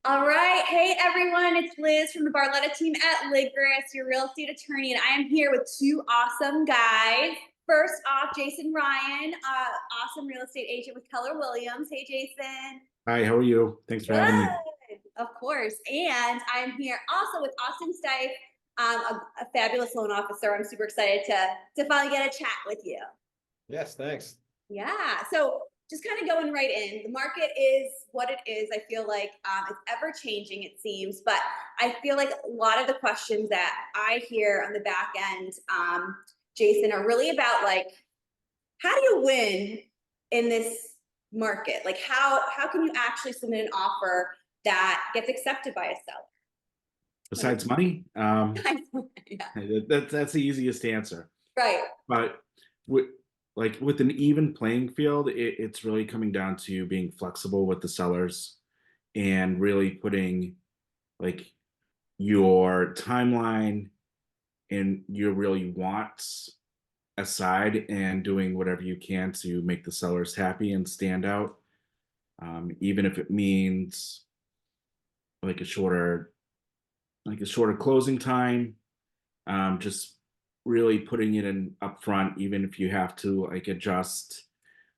All right. Hey, everyone. It's Liz from the Barletta team at Ligris, your real estate attorney, and I am here with two awesome guys. First off, Jason Ryan, awesome real estate agent with Keller Williams. Hey, Jason. Hi, how are you? Thanks for having me. Of course. And I'm here also with Austin Styffe, a fabulous loan officer. I'm super excited to finally get a chat with you. Yes, thanks. Yeah. So just kind of going right in, the market is what it is. I feel like it's ever changing, it seems, but I feel like a lot of the questions that I hear on the back end, Jason, are really about like, how do you win in this market? Like how can you actually submit an offer that gets accepted by a seller? Besides money, Yeah. that's the easiest answer. Right. But with an even playing field, it's really coming down to being flexible with the sellers and really putting like your timeline and your really wants aside and doing whatever you can to make the sellers happy and stand out. Even if it means like a shorter closing time, just really putting it in upfront, even if you have to like adjust,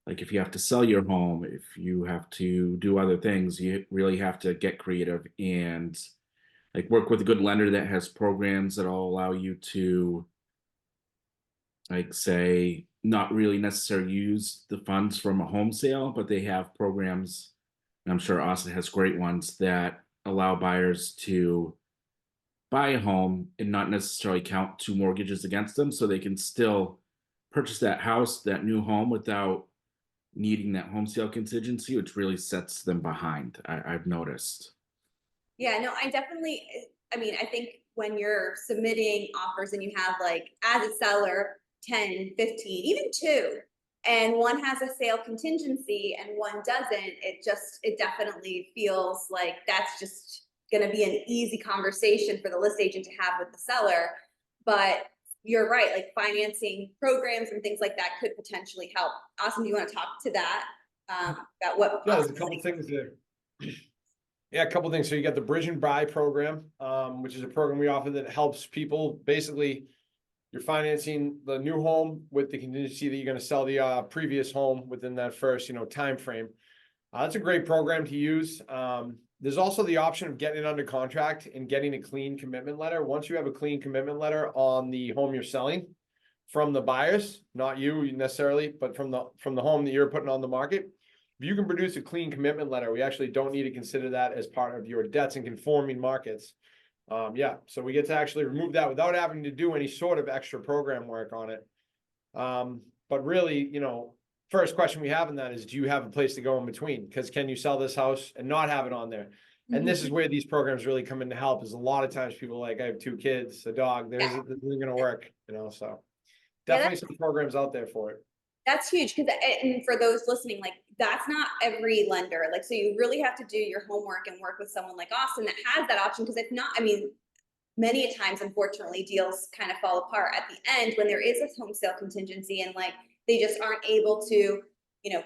like if you have to sell your home, if you have to do other things, you really have to get creative and like work with a good lender that has programs that'll allow you to like say not really necessarily use the funds from a home sale, but they have programs, and I'm sure Austin has great ones that allow buyers to buy a home and not necessarily count two mortgages against them, so they can still purchase that house, that new home, without needing that home sale contingency, which really sets them behind. I've noticed. Yeah, no, I mean, I think when you're submitting offers and you have like, as a seller, 10, 15, even two, and one has a sale contingency and one doesn't, it definitely feels like that's just going to be an easy conversation for the list agent to have with the seller. But you're right, like financing programs and things like that could potentially help. Austin, do you want to talk to that? About what? Yeah, there's a couple things there. Yeah, a couple things. So you got the Bridge and Buy program, which is a program we offer that helps people. Basically, you're financing the new home with the contingency that you're going to sell the previous home within that first, time frame. That's a great program to use. There's also the option of getting it under contract and getting a clean commitment letter. Once you have a clean commitment letter on the home you're selling from the buyers, not you necessarily, but from the home that you're putting on the market, if you can produce a clean commitment letter, we actually don't need to consider that as part of your debts and conforming markets. So we get to actually remove that without having to do any sort of extra program work on it. But really, first question we have in that is, do you have a place to go in between? Because can you sell this house and not have it on there? And this is where these programs really come in to help, is a lot of times people are like, I have two kids, a dog, this isn't going to work, so definitely some programs out there for it. That's huge, because and for those listening, like that's not every lender. Like, so you really have to do your homework and work with someone like Austin that has that option. Because if not, I mean, many a times, unfortunately, deals kind of fall apart at the end when there is a home sale contingency and like they just aren't able to,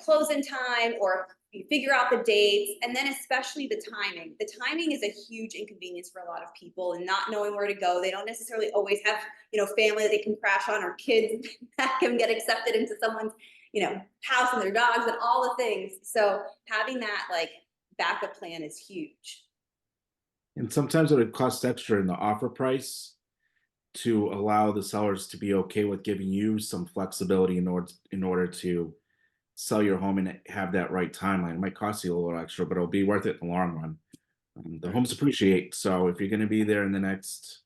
close in time, or you figure out the dates. And then especially the timing. The timing is a huge inconvenience for a lot of people, and not knowing where to go. They don't necessarily always have, family that they can crash on, or kids that can get accepted into someone's, house, and their dogs and all the things. So having that like backup plan is huge. And sometimes it costs extra in the offer price to allow the sellers to be okay with giving you some flexibility in order to sell your home and have that right timeline. It might cost you a little extra, but it'll be worth it in the long run. The homes appreciate. So if you're going to be there in the next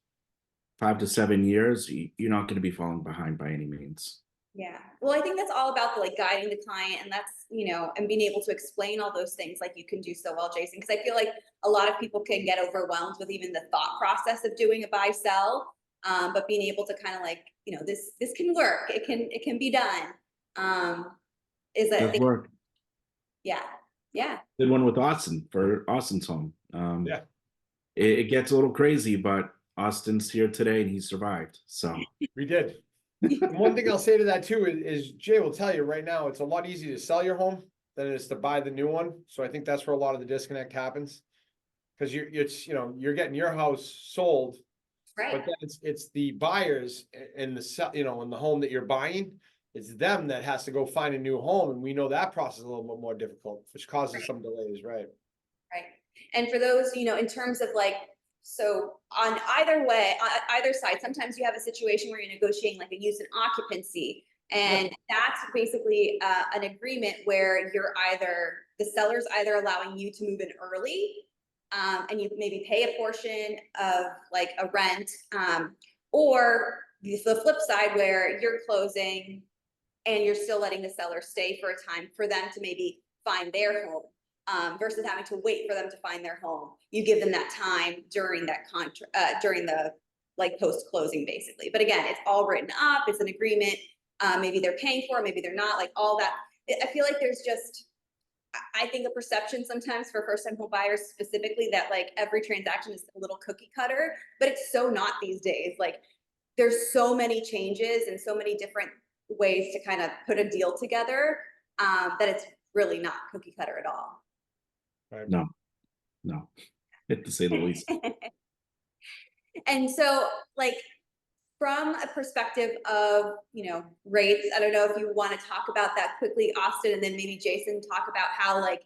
5 to 7 years, you're not going to be falling behind by any means. Yeah. Well, I think that's all about the like guiding the client, and that's, and being able to explain all those things like you can do so well, Jason, because I feel like a lot of people can get overwhelmed with even the thought process of doing a buy sell. But being able to kind of like, this can work. It can be done. Is that Does work. Yeah. Yeah. Did one with Austin for Austin's home. Yeah. It gets a little crazy, but Austin's here today and he survived. So we did. One thing I'll say to that too is Jay will tell you right now, it's a lot easier to sell your home than it is to buy the new one. So I think that's where a lot of the disconnect happens. Cause you're getting your house sold, but Right, then it's the buyers and in the home that you're buying. It's them that has to go find a new home. And we know that process is a little bit more difficult, which causes Right. some delays, right? right. And for those, in terms of like, so on either way, on either side, sometimes you have a situation where you're negotiating like a use and occupancy. And that's basically an agreement where the seller's either allowing you to move in early, and you maybe pay a portion of like a rent, or the flip side where you're closing and you're still letting the seller stay for a time for them to maybe find their home, versus having to wait for them to find their home. You give them that time during that contract, during the like post closing, basically. But again, it's all written up. It's an agreement. Maybe they're paying for it, maybe they're not. Like all that. I feel like there's just, I think, a perception sometimes for first time home buyers specifically that like every transaction is a little cookie cutter, but it's so not these days. Like there's so many changes and so many different ways to kind of put a deal together, that it's really not cookie cutter at all. Right. No, to say the least. And so like from a perspective of, rates, I don't know if you want to talk about that quickly, Austin, and then maybe Jason talk about how like,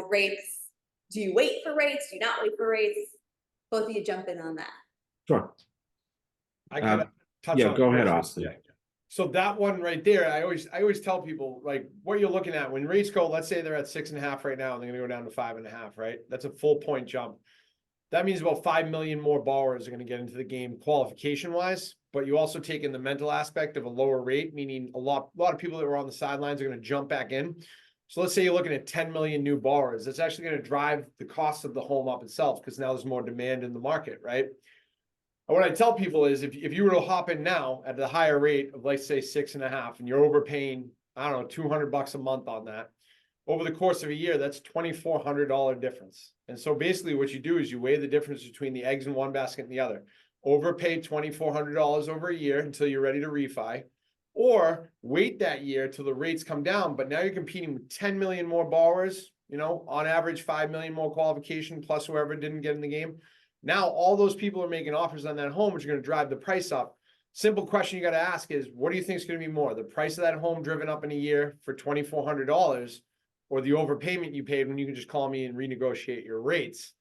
rates, do you wait for rates? Do you not wait for rates? Both of you jump in on that. Sure. I could touch Yeah, on it go ahead, first. Austin. Yeah. So that one right there, I always tell people like what you're looking at when rates go, let's say they're at 6.5 right now, and they're gonna go down to 5.5, right? That's a full point jump. That means about 5 million more borrowers are gonna get into the game qualification wise, but you also take in the mental aspect of a lower rate, meaning a lot of people that were on the sidelines are gonna jump back in. So let's say you're looking at 10 million new borrowers. That's actually gonna drive the cost of the home up itself because now there's more demand in the market, right? What I tell people is if you were to hop in now at the higher rate of, let's say 6.5, and you're overpaying, I don't know, $200 a month on that, over the course of a year, that's $2,400 difference. And so basically what you do is you weigh the difference between the eggs in one basket and the other. Overpay $2,400 over a year until you're ready to refi, or wait that year till the rates come down. But now you're competing with 10 million more borrowers, on average 5 million more qualification plus whoever didn't get in the game. Now all those people are making offers on that home, which are going to drive the price up. Simple question you got to ask is, what do you think is going to be more? The price of that home driven up in a year for $2,400, or the overpayment you paid when you can just call me and renegotiate your rates?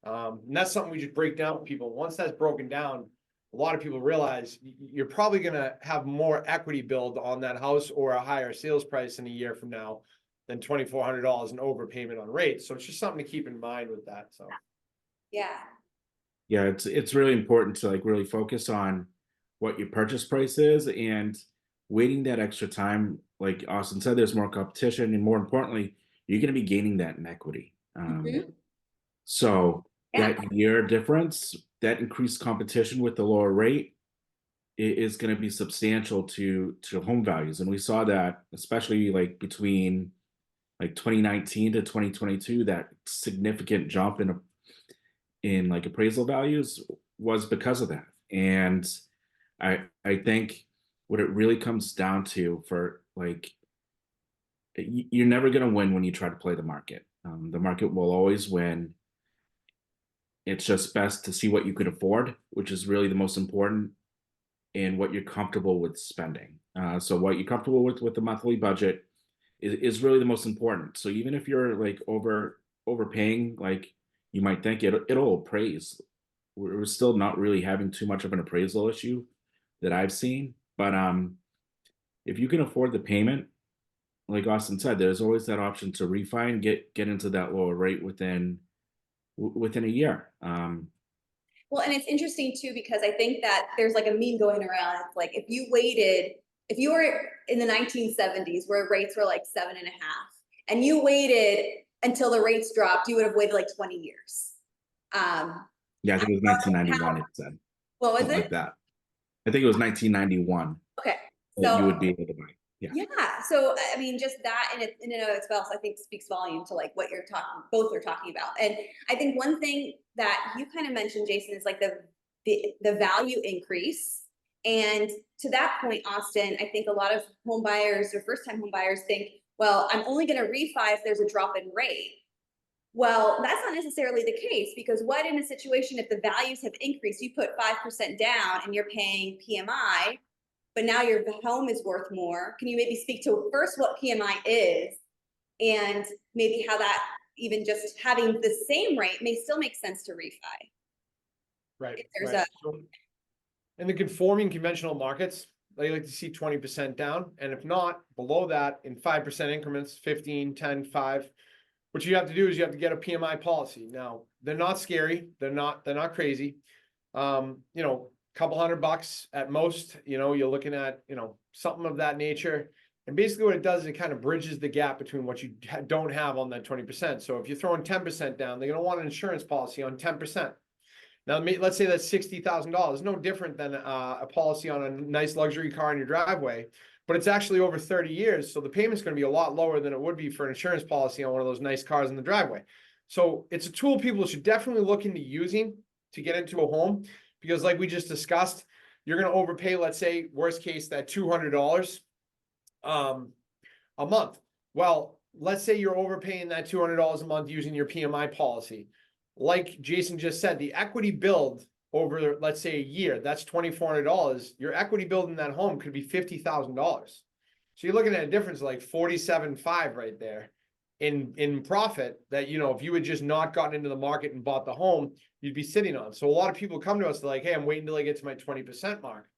And that's something we just break down with people. Once that's broken down, a lot of people realize you're probably going to have more equity build on that house or a higher sales price in a year from now than $2,400 in overpayment on rates. So it's just something to keep in mind with that. So Yeah. Yeah, it's really important to like really focus on what your purchase price is and waiting that extra time. Like Austin said, there's more competition, and more importantly, you're going to be gaining that in equity. Mhm. So Yeah. that year difference, that increased competition with the lower rate is going to be substantial to home values, and we saw that especially like between like 2019 to 2022, that significant jump in like appraisal values was because of that. And I think what it really comes down to for like you're never going to win when you try to play the market. The market will always win. It's just best to see what you can afford, which is really the most important, and what you're comfortable with spending. So what you're comfortable with the monthly budget is really the most important. So even if you're like overpaying, like you might think it'll appraise. We're still not really having too much of an appraisal issue that I've seen. But if you can afford the payment, like Austin said, there's always that option to refi and get into that lower rate within a year. Well, and it's interesting too, because I think that there's like a meme going around. It's like if you were in the 1970s where rates were like 7.5, and you waited until the rates dropped, you would have waited like 20 years. Yeah, I think it was 1991. It said What was something it? like that. I think it was 1991 Okay. that you So would be able to buy. Yeah. yeah, so I mean, just that in and of itself, I think speaks volume to like what both are talking about. And I think one thing that you kind of mentioned, Jason, is like the value increase And to that point, Austin, I think a lot of home buyers or first time home buyers think, well, I'm only going to refi if there's a drop in rate. Well, that's not necessarily the case, because what in a situation if the values have increased, you put 5% down and you're paying PMI, but now your home is worth more. Can you maybe speak to first what PMI is, and maybe how that even just having the same rate may still make sense to refi? Right. If there's Right. So in the conforming conventional markets, they like to see 20% down. And if not, below that in 5% increments, 15, 10, 5. What you have to do is you have to get a PMI policy. Now, they're not scary. They're not crazy. You know, couple $100 at most, you know, you're looking at, you know, something of that nature. And basically what it does is it kind of bridges the gap between what you don't have on that 20%. So if you're throwing 10% down, they're going to want an insurance policy on 10%. Now, let's say that's $60,000. No different than a policy on a nice luxury car in your driveway, but it's actually over 30 years. So the payment's going to be a lot lower than it would be for an insurance policy on one of those nice cars in the driveway. So it's a tool people should definitely look into using to get into a home, because like we just discussed, you're going to overpay, let's say, worst case, that $200 a month. Well, let's say you're overpaying that $200 a month using your PMI policy. Like Jason just said, the equity build over, let's say, a year, that's $2,400. Your equity build in that home could be $50,000. So you're looking at a difference of like $47,500 right there in profit that, you know, if you had just not gotten into the market and bought the home, you'd be sitting on. So a lot of people come to us, they're like, hey, I'm waiting till I get to my 20% mark.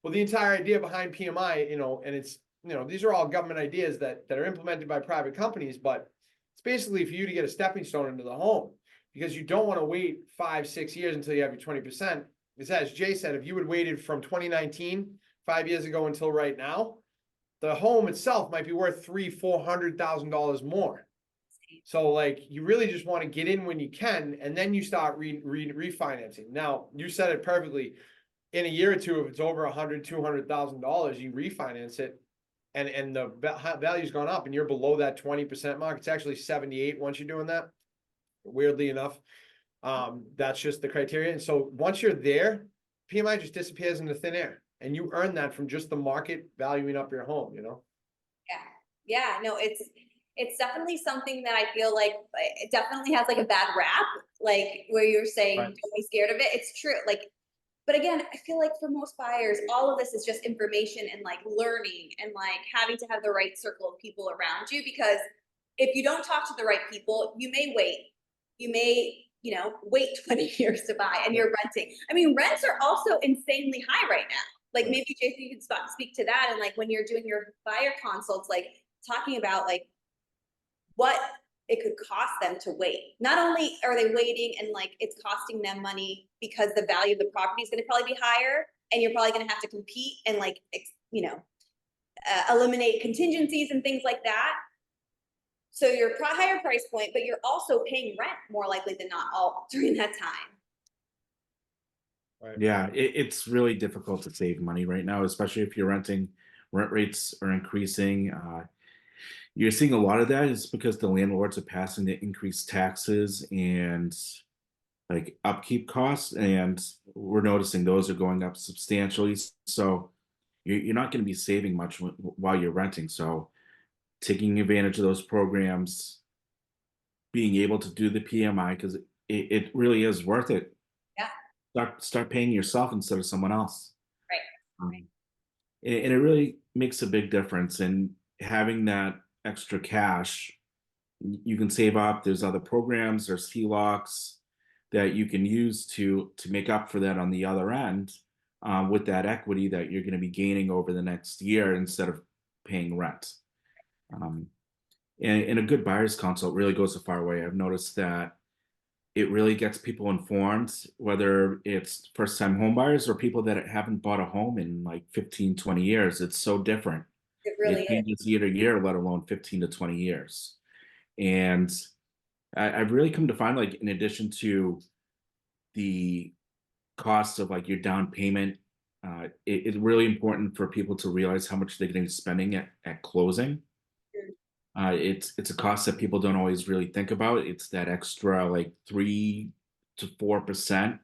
Well, the entire idea behind PMI, you know, and it's, you know, these are all government ideas that are implemented by private companies, but it's basically for you to get a stepping stone into the home, because you don't want to wait 5-6 years until you have your 20%. Because as Jay said, if you had waited from 2019, 5 years ago until right now, the home itself might be worth $300,000-$400,000 more. So like, you really just want to get in when you can, and then you start refinancing. Now, you said it perfectly. In a year or two, if it's over $100,000-$200,000, you refinance it, and the value's gone up, and you're below that 20% mark. It's actually 78 once you're doing that. Weirdly enough, that's just the criteria. And so once you're there, PMI just disappears into thin air, and you earn that from just the market valuing up your home, you know? Yeah, no, it's definitely something that I feel like it definitely has like a bad rap, like where you're saying Right. don't be scared of it. It's true. Like, but again, I feel like for most buyers, all of this is just information and like learning and like having to have the right circle of people around you, because if you don't talk to the right people, you may wait. You may, you know, wait 20 years to buy, and you're renting. I mean, rents are also insanely high right now. Like, maybe Jason, you can speak to that. And like when you're doing your buyer consults, like talking about like what it could cost them to wait. Not only are they waiting and like it's costing them money because the value of the property is going to probably be higher, and you're probably going to have to compete and like, you know, eliminate contingencies and things like that. So you're higher price point, but you're also paying rent more likely than not all during that time. Right. Yeah, it's really difficult to save money right now, especially if you're renting. Rent rates are increasing. You're seeing a lot of that is because the landlords are passing the increased taxes and like upkeep costs, and we're noticing those are going up substantially. So you're not going to be saving much while you're renting. So taking advantage of those programs, being able to do the PMI, because it really is worth it. Yeah. Start paying yourself instead of someone else. Right. And it really makes a big difference. And having that extra cash, you can save up. There's other programs, there's HELOCs that you can use to make up for that on the other end, with that equity that you're going to be gaining over the next year instead of paying rent. And a good buyer's consult really goes a far way. I've noticed that it really gets people informed, whether it's first time home buyers or people that haven't bought a home in like 15, 20 years. It's so different. It really It is. changes year to year, let alone 15 to 20 years. And I've really come to find, like, in addition to the cost of like your down payment, it's really important for people to realize how much they're going to be spending at closing. It's a cost that people don't always really think about. It's that extra like 3 to 4%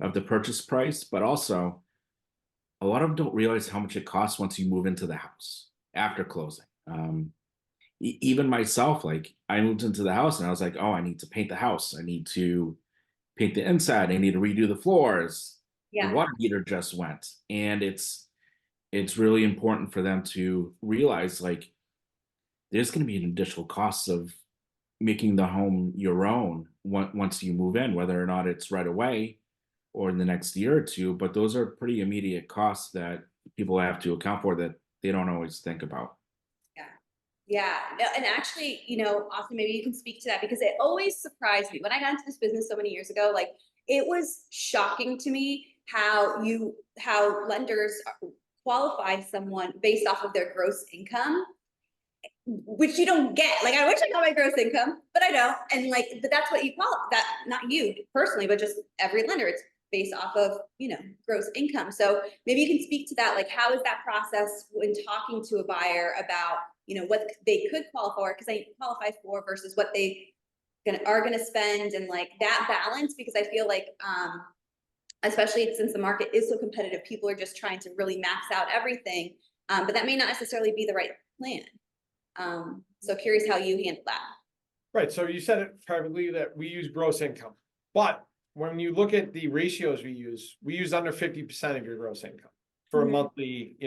of the purchase price, but also a lot of them don't realize how much it costs once you move into the house after closing. Even myself, like I moved into the house and I was like, oh, I need to paint the house. I need to paint the inside. I need to redo the floors. The Yeah, water heater just went. And it's really important for them to realize like there's going to be an additional cost of making the home your own once you move in, whether or not it's right away or in the next year or two. But those are pretty immediate costs that people have to account for that they don't always think about. yeah. Yeah, no, and actually, Austin, maybe you can speak to that because it always surprised me when I got into this business so many years ago. Like, it was shocking to me how lenders qualify someone based off of their gross income, which you don't get. Like, I wish I got my gross income, but I don't. And like, but that's what you call that, not you personally, but just every lender. It's based off of, gross income. So maybe you can speak to that. Like, how is that process when talking to a buyer about, what they could qualify for versus what they are gonna spend, and like that balance, because I feel like especially since the market is so competitive, people are just trying to really max out everything. But that may not necessarily be the right plan. So curious how you handle that. Right, so you said it perfectly that we use gross income, but when you look at the ratios we use under 50% of your gross income for a monthly,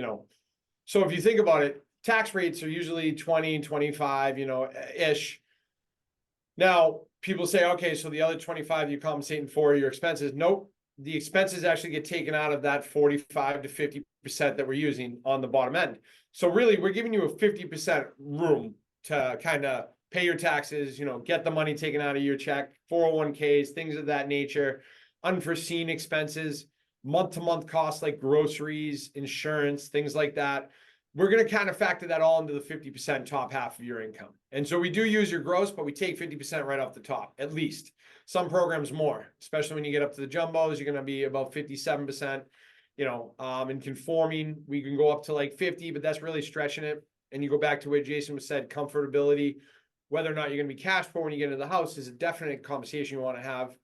So if you think about it, tax rates are usually 20, 25, ish. Now, people say, okay, so the other 25 you're compensating for your expenses. Nope, the expenses actually get taken out of that 45 to 50% that we're using on the bottom end. So really, we're giving you a 50% room to kind of pay your taxes, get the money taken out of your check, 401ks, things of that nature, unforeseen expenses, month-to-month costs like groceries, insurance, things like that. We're going to kind of factor that all into the 50% top half of your income. And so we do use your gross, but we take 50% right off the top, at least. Some programs more, especially when you get up to the jumbos, you're going to be about 57%. In conforming, we can go up to like 50, but that's really stretching it. And you go back to where Jason said, comfortability, whether or not you're going to be cash poor when you get into the house is a definite conversation you want to have.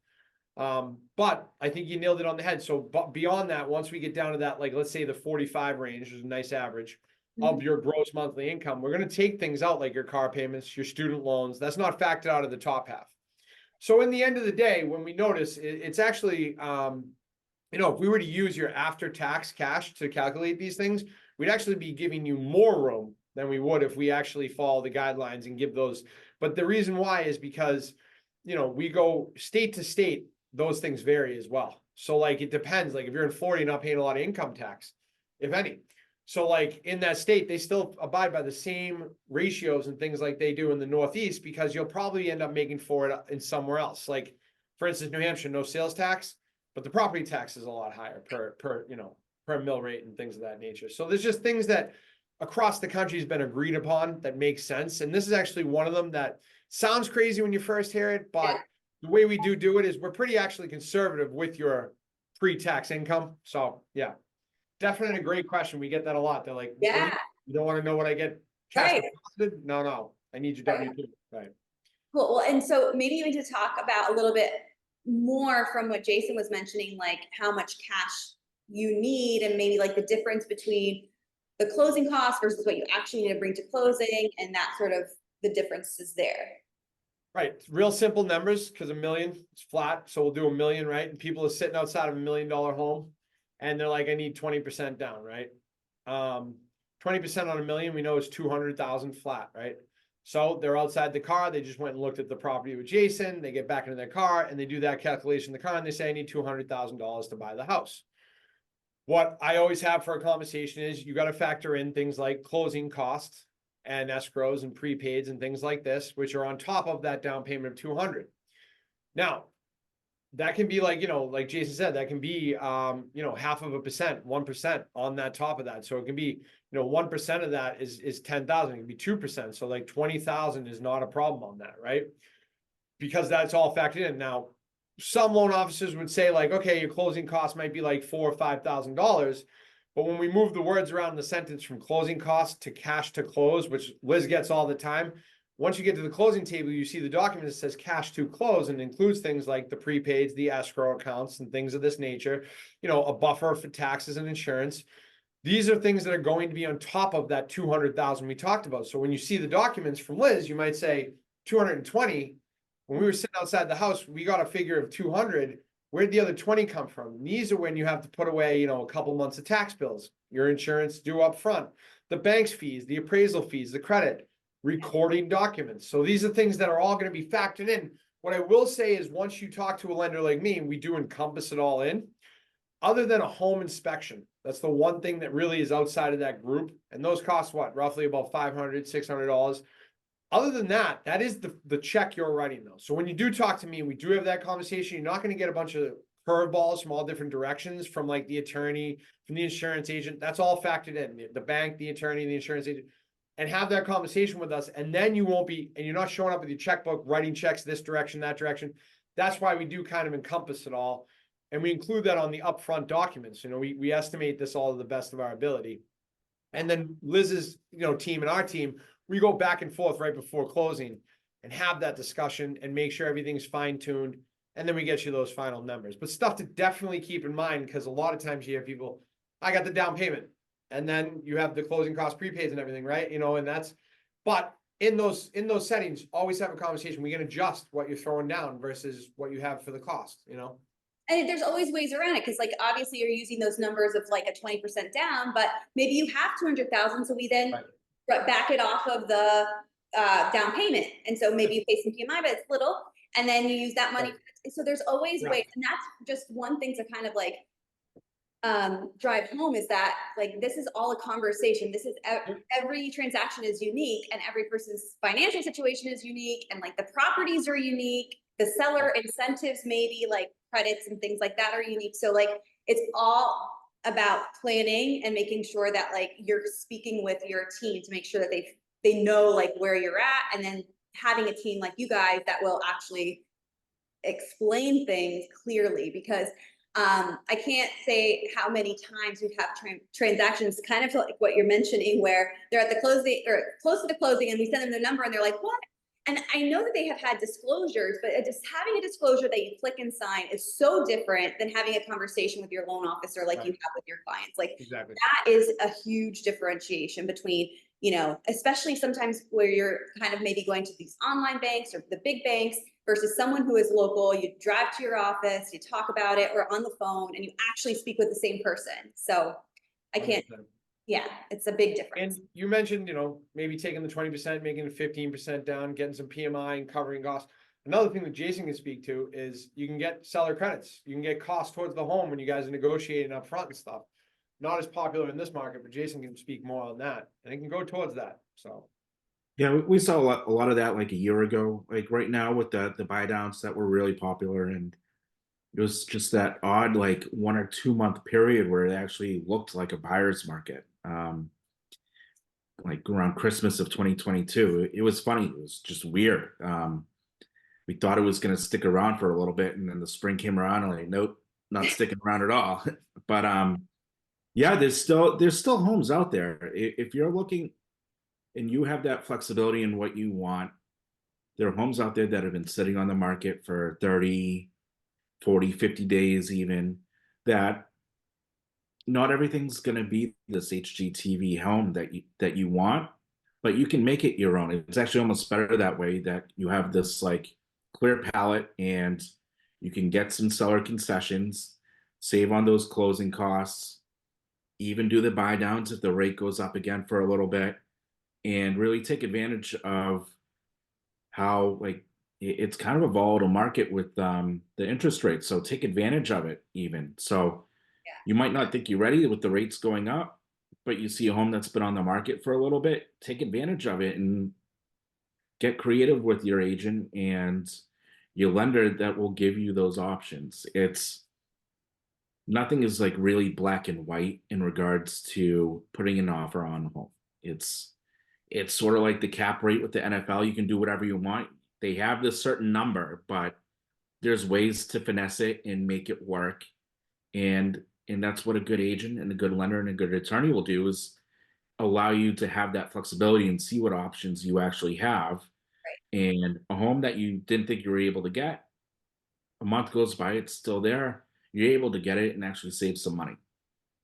But I think you nailed it on the head. So beyond that, once we get down to that, like, let's say the 45 range, which is a nice average of your gross monthly income, we're going to take things out like your car payments, your student loans. That's not factored out of the top half. So in the end of the day, when we notice it's actually, if we were to use your after-tax cash to calculate these things, we'd actually be giving you more room than we would if we actually follow the guidelines and give those. But the reason why is because, we go state to state, those things vary as well. So like, it depends. Like if you're in Florida, you're not paying a lot of income tax, if any. So like in that state, they still abide by the same ratios and things like they do in the Northeast, because you'll probably end up making for it in somewhere else. Like for instance, New Hampshire, no sales tax, but the property tax is a lot higher per mill rate and things of that nature. So there's just things that across the country has been agreed upon that makes sense. And this is actually one of them that sounds crazy when you first hear it, but the way we do it is we're pretty actually conservative with your pre-tax income. So yeah, definitely a great question. We get that a lot. They're like, Yeah. you don't want to know what I get cash Right. deposited? No, I need your W-2. Right. Cool. Well, and so maybe you need to talk about a little bit more from what Jason was mentioning, like how much cash you need, and maybe like the difference between the closing costs versus what you actually need to bring to closing, and that sort of the differences there. Right. Real simple numbers, because $1 million, it's flat. So we'll do $1 million, right? And people are sitting outside of $1 million home and they're like, I need 20% down, right? 20% on $1 million, we know is 200,000 flat, right? So they're outside the car. They just went and looked at the property with Jason. They get back into their car and they do that calculation in the car and they say, I need $200,000 to buy the house. What I always have for a conversation is you got to factor in things like closing costs and escrows and prepaids and things like this, which are on top of that down payment of 200. Now, that can be like, like Jason said, that can be, 0.5%, 1% on that top of that. So it can be, 1% of that is 10,000, it can be 2%. So like 20,000 is not a problem on that, right? Because that's all factored in. Now, some loan officers would say like, okay, your closing costs might be like $4,000 or $5,000. But when we move the words around the sentence from closing costs to cash to close, which Liz gets all the time, once you get to the closing table, you see the document that says cash to close and includes things like the prepaids, the escrow accounts and things of this nature, a buffer for taxes and insurance. These are things that are going to be on top of that 200,000 we talked about. So when you see the documents from Liz, you might say 220. When we were sitting outside the house, we got a figure of 200. Where'd the other 20 come from? And these are when you have to put away, a couple months of tax bills, your insurance due up front, the bank's fees, the appraisal fees, the credit, recording documents. So these are things that are all going to be factored in. What I will say is once you talk to a lender like me, we do encompass it all in. Other than a home inspection, that's the one thing that really is outside of that group. And those cost what? Roughly about $500, $600. Other than that, that is the check you're writing though. So when you do talk to me and we do have that conversation, you're not going to get a bunch of curveballs from all different directions from like the attorney, from the insurance agent. That's all factored in. The bank, the attorney, the insurance agent, and have that conversation with us. And then you won't be, and you're not showing up with your checkbook, writing checks this direction, that direction. That's why we do kind of encompass it all. And we include that on the upfront documents. We estimate this all to the best of our ability. And then Liz's, team and our team, we go back and forth right before closing and have that discussion and make sure everything's fine tuned. And then we get you those final numbers. But stuff to definitely keep in mind, because a lot of times you have people, I got the down payment. And then you have the closing cost prepaids and everything, right? And that's, but in those settings, always have a conversation. We can adjust what you're throwing down versus what you have for the cost. And there's always ways around it, because like obviously you're using those numbers of like a 20% down, but maybe you have 200,000, so we then back it off of the down payment, and so maybe you pay some PMI, but it's little, and then you use that money. So there's always ways, and that's just one thing to kind of like drive home, is that like this is all a conversation. This is every transaction is unique, and every person's financial situation is unique, and like the properties are unique. The seller incentives, maybe like credits and things like that, are unique. So like it's all about planning and making sure that like you're speaking with your team to make sure that they know like where you're at, and then having a team like you guys that will actually explain things clearly, because I can't say how many times we've had transactions kind of like what you're mentioning, where they're at the closing or close to the closing, and we send them their number and they're like, what? And I know that they have had disclosures, but just having a disclosure that you click and sign is so different than having a conversation with your loan officer like you have with your clients. Like Exactly. that is a huge differentiation between, especially sometimes where you're kind of maybe going to these online banks or the big banks versus someone who is local. You drive to your office, you talk about it, or on the phone, and you actually speak with the same person. So I can't. Yeah, it's a big difference. And you mentioned, maybe taking the 20%, making it 15% down, getting some PMI and covering costs. Another thing that Jason can speak to is you can get seller credits. You can get costs towards the home when you guys are negotiating up front and stuff. Not as popular in this market, but Jason can speak more on that, and it can go towards that. So Yeah, we saw a lot of that like a year ago. Like right now with the buy downs that were really popular, and it was just that odd like 1 or 2 month period where it actually looked like a buyer's market. Like around Christmas of 2022, it was funny. It was just weird. We thought it was going to stick around for a little bit, and then the spring came around, and like, nope, not sticking around at all. But yeah, there's still homes out there. If you're looking and you have that flexibility in what you want, there are homes out there that have been sitting on the market for 30, 40, 50 days even, that not everything's going to be this HGTV home that you want, but you can make it your own. It's actually almost better that way, that you have this like clear palette, and you can get some seller concessions, save on those closing costs, even do the buy downs if the rate goes up again for a little bit, and really take advantage of how like it's kind of a volatile market with the interest rates. So take advantage of it even. So you might not think you're ready with the rates going up, but you see a home that's been on the market for a little bit, take advantage of it and get creative with your agent and your lender that will give you those options. It's nothing is like really black and white in regards to putting an offer on a home. It's sort of like the cap rate with the NFL. You can do whatever you want. They have this certain number, but there's ways to finesse it and make it work. And that's what a good agent and a good lender and a good attorney will do, is allow you to have that flexibility and see what options you actually have. And a home that you didn't think you were able to get, a month goes by, it's still there. You're able to get it and actually save some money.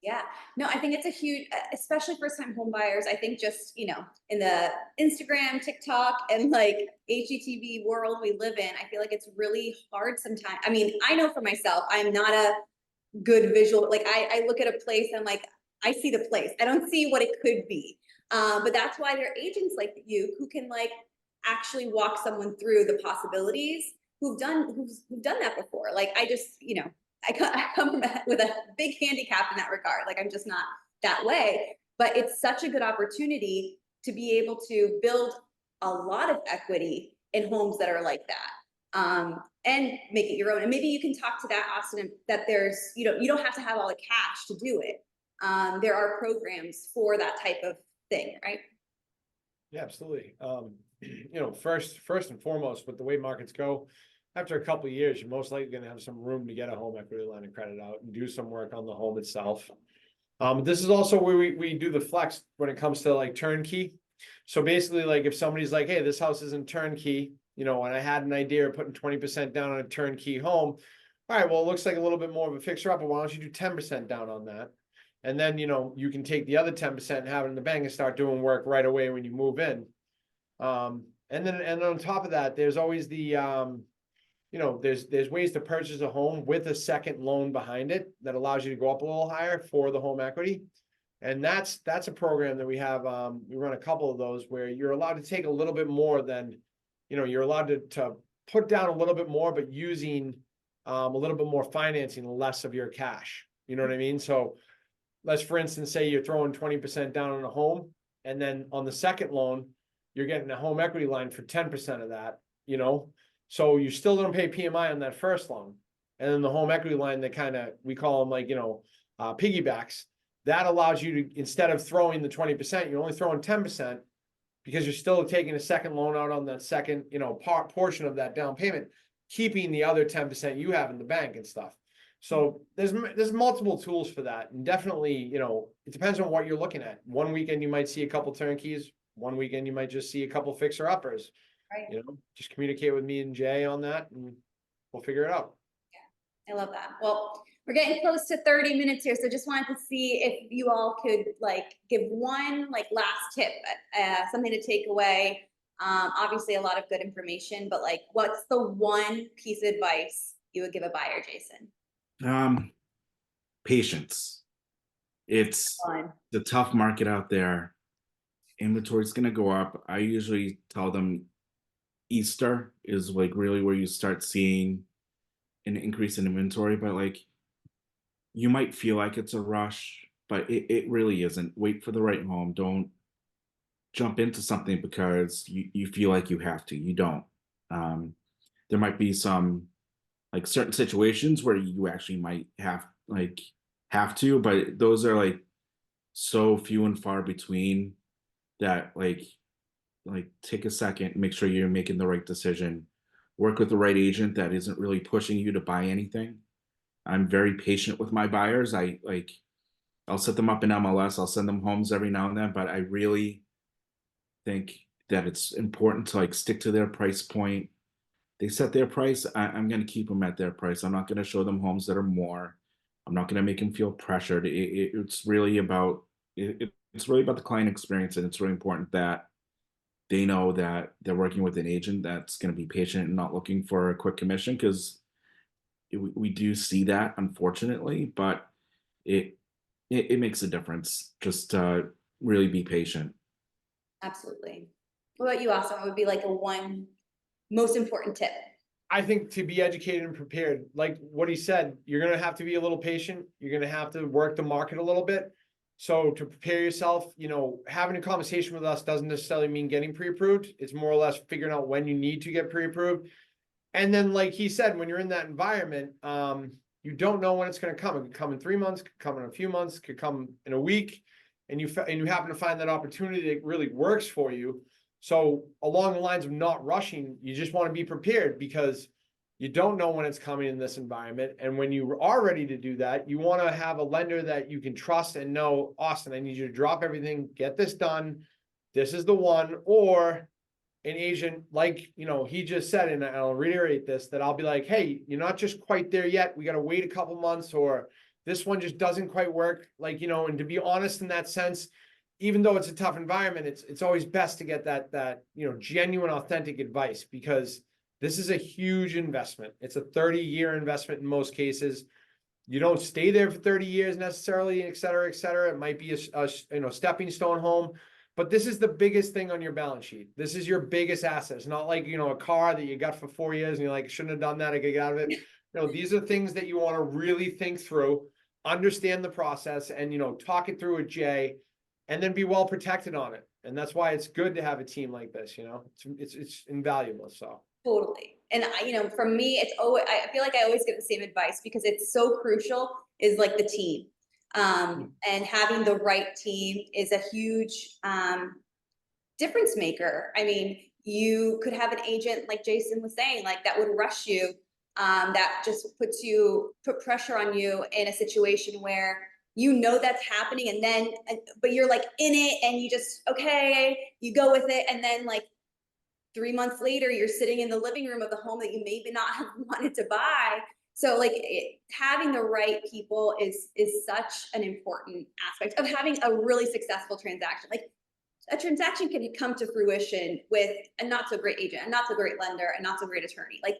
Yeah, no, I think it's a huge, especially first time home buyers. I think just, in the Instagram, TikTok, and like HGTV world we live in, I feel like it's really hard sometimes. I mean, I know for myself, I'm not a good visual, like I look at a place and I'm like, I see the place. I don't see what it could be. But that's why there are agents like you who can like actually walk someone through the possibilities who've done that before. Like I just, I come from with a big handicap in that regard. Like I'm just not that way. But it's such a good opportunity to be able to build a lot of equity in homes that are like that. And make it your own. And maybe you can talk to that, Austin, that there's, you don't have to have all the cash to do it. There are programs for that type of thing, right? Yeah, absolutely. First and foremost, with the way markets go, after a couple of years, you're most likely going to have some room to get a home equity line of credit out and do some work on the home itself. This is also where we do the flex when it comes to like turnkey. So basically, like if somebody's like, hey, this house isn't turnkey, and I had an idea of putting 20% down on a turnkey home. All right, well, it looks like a little bit more of a fixer upper. Why don't you do 10% down on that? And then, you can take the other 10% and have it in the bank and start doing work right away when you move in. And on top of that, there's always the, there's ways to purchase a home with a second loan behind it that allows you to go up a little higher for the home equity. And that's a program that we have. We run a couple of those where you're allowed to take a little bit more than, you're allowed to put down a little bit more, but using a little bit more financing, less of your cash. You know what I mean? So let's, for instance, say you're throwing 20% down on a home, and then on the second loan, you're getting a home equity line for 10% of that, So you still don't pay PMI on that first loan. And then the home equity line that we call them like, piggybacks, that allows you to, instead of throwing the 20%, you're only throwing 10% because you're still taking a second loan out on that second, portion of that down payment, keeping the other 10% you have in the bank and stuff. So there's multiple tools for that. And definitely, it depends on what you're looking at. One weekend, you might see a couple turnkeys. One weekend, you might just see a couple fixer uppers. Right. Just communicate with me and Jay on that and we'll figure it out. I love that. Well, we're getting close to 30 minutes here, so just wanted to see if you all could like give one like last tip, something to take away. Obviously a lot of good information, but like what's the one piece of advice you would give a buyer, Jason? Patience. It's Fun. the tough market out there. Inventory's going to go up. I usually tell them Easter is like really where you start seeing an increase in inventory, but like you might feel like it's a rush, but it really isn't. Wait for the right home. Don't jump into something because you feel like you have to. You don't. There might be some like certain situations where you actually might have to, but those are like so few and far between that like take a second, make sure you're making the right decision, work with the right agent that isn't really pushing you to buy anything. I'm very patient with my buyers. I'll set them up in MLS, I'll send them homes every now and then, but I really think that it's important to like stick to their price point. They set their price, I'm going to keep them at their price. I'm not going to show them homes that are more. I'm not going to make them feel pressured. It's really about it's really about the client experience, and it's really important that they know that they're working with an agent that's going to be patient and not looking for a quick commission, because we do see that, unfortunately, but it it makes a difference just to really be patient. Absolutely. What about you, Austin? What would be like a one most important tip? I think to be educated and prepared, like what he said, you're going to have to be a little patient. You're going to have to work the market a little bit. So to prepare yourself, having a conversation with us doesn't necessarily mean getting pre-approved. It's more or less figuring out when you need to get pre-approved. And then, like he said, when you're in that environment, you don't know when it's going to come. It could come in 3 months, could come in a few months, could come in a week, and you happen to find that opportunity that really works for you. So along the lines of not rushing, you just want to be prepared because you don't know when it's coming in this environment. And when you are ready to do that, you want to have a lender that you can trust and know, Austin, I need you to drop everything, get this done. This is the one. Or an agent like, he just said, and I'll reiterate this, that I'll be like, hey, you're not just quite there yet. We got to wait a couple months, or this one just doesn't quite work. Like, you know, and to be honest in that sense, even though it's a tough environment, it's always best to get that, you know, genuine, authentic advice, because this is a huge investment. It's a 30-year investment in most cases. You don't stay there for 30 years necessarily, et cetera, et cetera. It might be a you know, stepping stone home, but this is the biggest thing on your balance sheet. This is your biggest asset. It's not like, you know, a car that you got for 4 years and you're like, shouldn't have done that, I could get out of it. You know, these are things that you want to really think through, understand the process, and, you know, talk it through with Jay, and then be well protected on it. And that's why it's good to have a team like this, you know, it's invaluable. So. Totally. And you know, for me, it's always, I feel like I always give the same advice because it's so crucial, is like the team. And having the right team is a huge difference maker. I mean, you could have an agent, like Jason was saying, like that would rush you, that just put pressure on you in a situation where you know that's happening, and then, but you're like in it and you just, okay, you go with it. And then like 3 months later, you're sitting in the living room of the home that you maybe not have wanted to buy. So like having the right people is such an important aspect of having a really successful transaction. Like a transaction can come to fruition with a not so great agent, a not so great lender, a not so great attorney. Like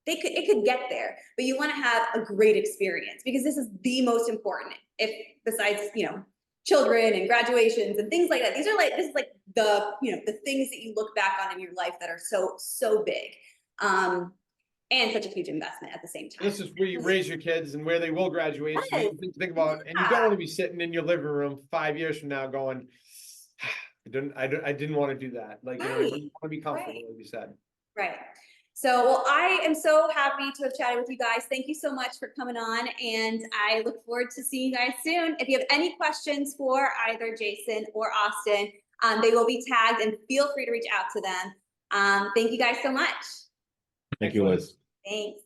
it could get there, but you want to have a great experience, because this is the most important. If besides, you know, children and graduations and things like that, this is like the, you know, the things that you look back on in your life that are so big, and such a huge investment at the same time. This is where you raise your kids and where they will graduate. So Yes. you think about, and you don't want to be sitting in your living room 5 years from now going, I didn't want to do that. Like, you know, you want to be comfortable, like you said. Right. So, well, I am so happy to have chatted with you guys. Thank you so much for coming on, and I look forward to seeing you guys soon. If you have any questions for either Jason or Austin, they will be tagged, and feel free to reach out to them. Thank you guys so much. Thank you, Liz. Thanks.